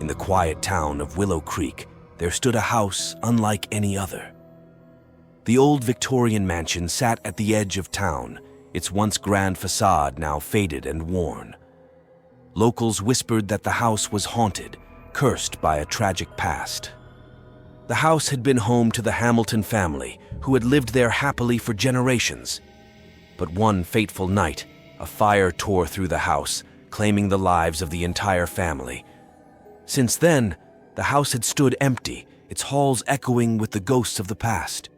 in the quiet town of Willow Creek, there stood a house unlike any other. The old Victorian mansion sat at the edge of town, its once grand facade now faded and worn. Locals whispered that the house was haunted, cursed by a tragic past. The house had been home to the Hamilton family, who had lived there happily for generations. But one fateful night, a fire tore through the house, claiming the lives of the entire family. Since then, the house had stood empty, its halls echoing with the ghosts of the past.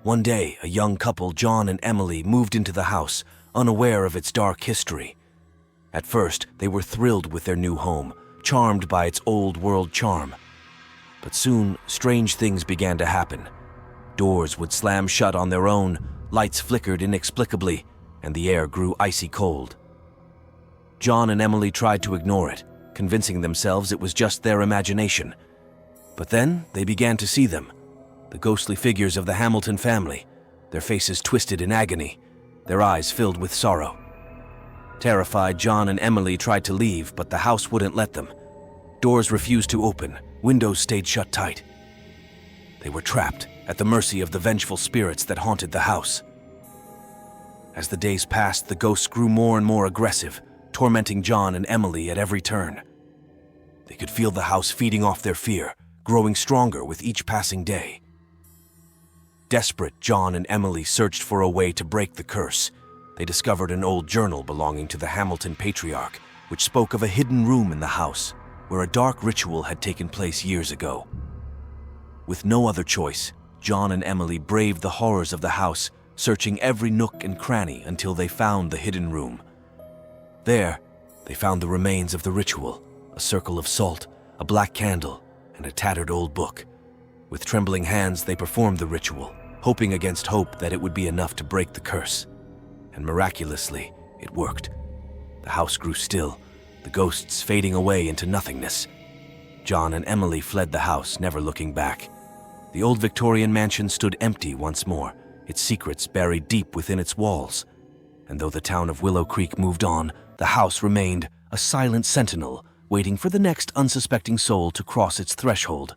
One day, a young couple, John and Emily, moved into the house, unaware of its dark history. At first, they were thrilled with their new home, charmed by its old-world charm. But soon, strange things began to happen. Doors would slam shut on their own, lights flickered inexplicably, and the air grew icy cold. John and Emily tried to ignore it, convincing themselves it was just their imagination. But then they began to see them, the ghostly figures of the Hamilton family, their faces twisted in agony, their eyes filled with sorrow. Terrified, John and Emily tried to leave, but the house wouldn't let them. Doors refused to open, windows stayed shut tight. They were trapped, at the mercy of the vengeful spirits that haunted the house. As the days passed, the ghosts grew more and more aggressive, tormenting John and Emily at every turn. They could feel the house feeding off their fear, growing stronger with each passing day. Desperate, John and Emily searched for a way to break the curse. They discovered an old journal belonging to the Hamilton patriarch, which spoke of a hidden room in the house, where a dark ritual had taken place years ago. With no other choice, John and Emily braved the horrors of the house, searching every nook and cranny until they found the hidden room. There, they found the remains of the ritual, a circle of salt, a black candle, and a tattered old book. With trembling hands, they performed the ritual, hoping against hope that it would be enough to break the curse. And miraculously, it worked. The house grew still, the ghosts fading away into nothingness. John and Emily fled the house, never looking back. The old Victorian mansion stood empty once more, its secrets buried deep within its walls. And though the town of Willow Creek moved on, the house remained a silent sentinel, waiting for the next unsuspecting soul to cross its threshold.